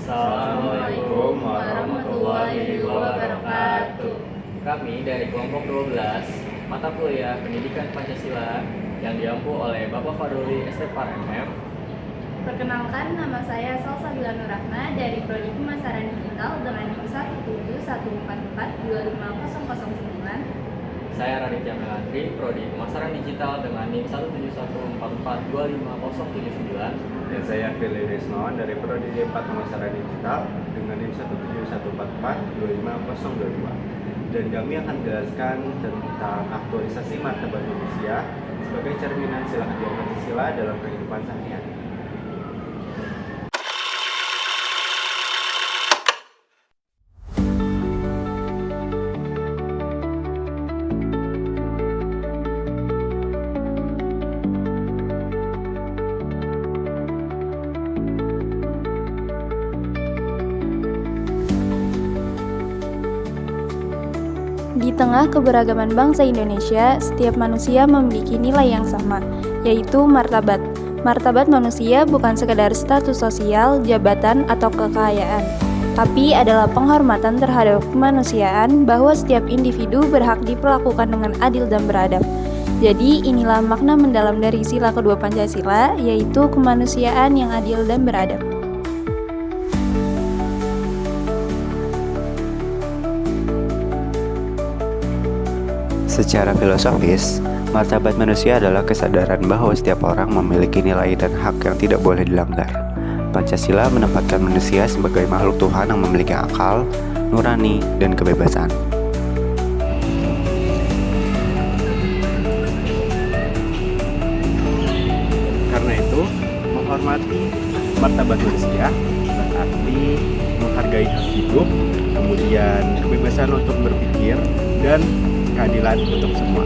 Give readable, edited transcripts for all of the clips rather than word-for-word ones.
Assalamualaikum warahmatullahi wabarakatuh. Kami dari kelompok 12 mata kuliah Pendidikan Pancasila yang diampu oleh Bapak Faduli STPAR MM. Perkenalkan, nama saya Salsabila Nurrahma dari Prodi Pemasaran Digital dengan NIM 17144250009. Saya Raditya Melantri, Prodi Pemasaran Digital dengan NIM 17144250079. Dan saya Fili Rismawan dari Prodi D4 Pemasaran Digital dengan NIM 17144250022. Dan kami akan menjelaskan tentang aktualisasi martabat manusia sebagai cerminan sila kedua Pancasila dalam kehidupan sehari-hari. Di tengah keberagaman bangsa Indonesia, setiap manusia memiliki nilai yang sama, yaitu martabat. Martabat manusia bukan sekedar status sosial, jabatan, atau kekayaan, tapi adalah penghormatan terhadap kemanusiaan bahwa setiap individu berhak diperlakukan dengan adil dan beradab. Jadi, inilah makna mendalam dari sila kedua Pancasila, yaitu kemanusiaan yang adil dan beradab. Secara filosofis, martabat manusia adalah kesadaran bahwa setiap orang memiliki nilai dan hak yang tidak boleh dilanggar. Pancasila menempatkan manusia sebagai makhluk Tuhan yang memiliki akal, nurani, dan kebebasan. Karena itu, menghormati martabat manusia berarti menghargai hak hidup, kemudian kebebasan untuk berpikir, dan keadilan untuk semua.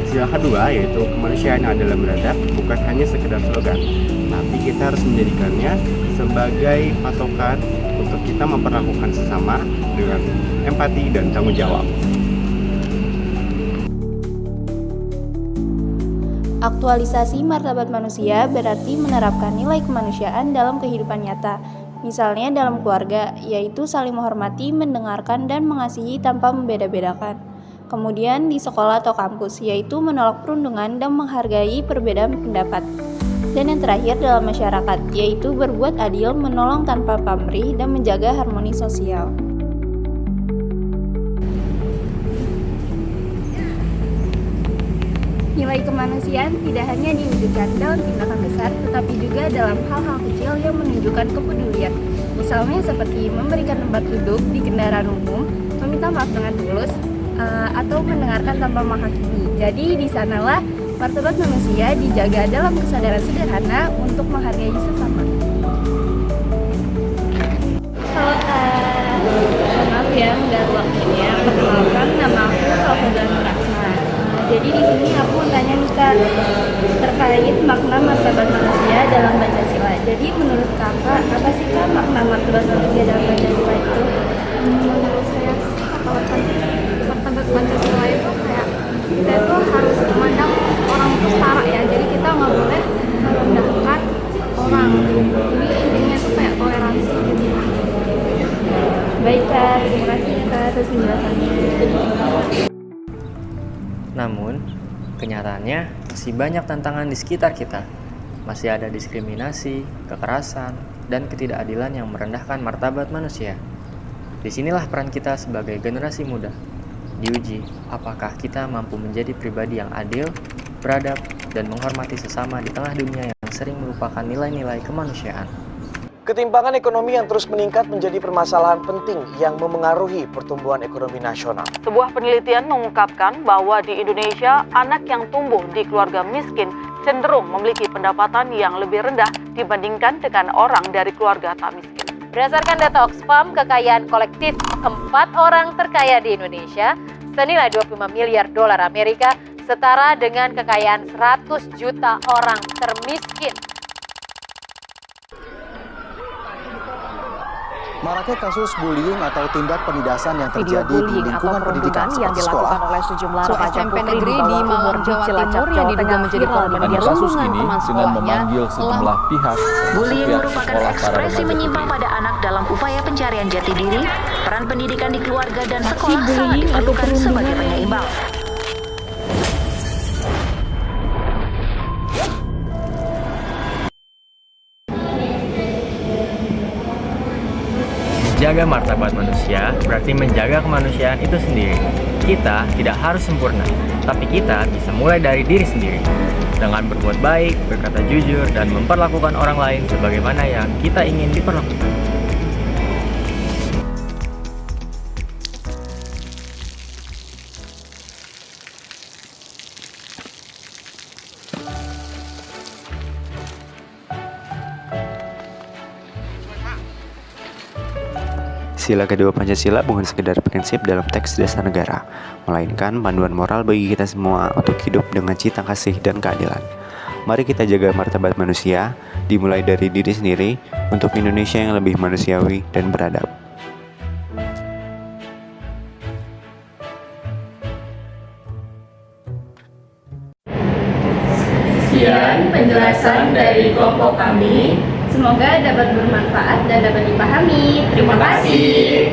Sila kedua yaitu kemanusiaan yang adil dan beradab bukan hanya sekedar slogan, tapi kita harus menjadikannya sebagai patokan untuk kita memperlakukan sesama dengan empati dan tanggung jawab. Aktualisasi martabat manusia berarti menerapkan nilai kemanusiaan dalam kehidupan nyata. Misalnya dalam keluarga, yaitu saling menghormati, mendengarkan, dan mengasihi tanpa membeda-bedakan. Kemudian di sekolah atau kampus, yaitu menolak perundungan dan menghargai perbedaan pendapat. Dan yang terakhir dalam masyarakat, yaitu berbuat adil, menolong tanpa pamrih, dan menjaga harmoni sosial. Nilai kemanusiaan tidak hanya diwujudkan dalam tindakan besar, tetapi juga dalam hal-hal kecil yang menunjukkan kepedulian. Misalnya seperti memberikan tempat duduk di kendaraan umum, meminta maaf dengan tulus, atau mendengarkan tanpa menghakimi. Jadi di sanalah martabat manusia dijaga dalam kesadaran sederhana untuk menghargai sesama. Halo Kak, maaf ya nggak waktunya. Perkenalkan, nama aku Salsabila Nurrahma. Jadi di sini aku mau tanya nih Kak, terkait makna martabat manusia dalam Pancasila. Jadi menurut Kakak, apa sih Kak makna martabat manusia dalam Pancasila itu? Menurut saya sih, kalau martabat Pancasila itu kayak kita itu harus memandang orang itu setara ya. Jadi kita nggak boleh merendahkan orang. Ini intinya tuh kayak toleransi gitu. Baik Kak, terima kasih Kak atas penjelasannya. Namun, kenyataannya masih banyak tantangan di sekitar kita. Masih ada diskriminasi, kekerasan, dan ketidakadilan yang merendahkan martabat manusia. Disinilah peran kita sebagai generasi muda. Diuji, apakah kita mampu menjadi pribadi yang adil, beradab, dan menghormati sesama di tengah dunia yang sering melupakan nilai-nilai kemanusiaan. Ketimpangan ekonomi yang terus meningkat menjadi permasalahan penting yang memengaruhi pertumbuhan ekonomi nasional. Sebuah penelitian mengungkapkan bahwa di Indonesia, anak yang tumbuh di keluarga miskin cenderung memiliki pendapatan yang lebih rendah dibandingkan dengan orang dari keluarga tak miskin. Berdasarkan data Oxfam, kekayaan kolektif 4 orang terkaya di Indonesia senilai 25 miliar dolar Amerika setara dengan kekayaan 100 juta orang termiskin. Maraknya kasus bullying atau tindak penindasan yang Video terjadi di bullying atau lingkungan pendidikan perundungan yang seperti sekolah. dilakukan oleh sejumlah Seorang remaja SMP putri negeri di di bawah umur Malang, di Jawa Cilacap, Timur yang Jawa diduga Tengah menjadi viral korban di Kasus lingkungan ini teman dengan sekolahnya. memanggil sejumlah pihak. Bullying pihak merupakan sekolah para ekspresi remaja menyimpang putri. pada anak dalam upaya pencarian jati diri. Peran pendidikan di keluarga dan Aksi sekolah sangat bullying atau diperlukan sebagai perundungan penyeimbang. Menjaga martabat manusia berarti menjaga kemanusiaan itu sendiri. Kita tidak harus sempurna, tapi kita bisa mulai dari diri sendiri. Dengan berbuat baik, berkata jujur, dan memperlakukan orang lain sebagaimana yang kita ingin diperlakukan. Sila kedua Pancasila bukan sekedar prinsip dalam teks dasar negara, melainkan panduan moral bagi kita semua untuk hidup dengan cinta kasih dan keadilan. Mari kita jaga martabat manusia, dimulai dari diri sendiri, untuk Indonesia yang lebih manusiawi dan beradab. Sekian penjelasan dari kelompok kami. Semoga dapat bermanfaat dan dapat dipahami. Terima kasih.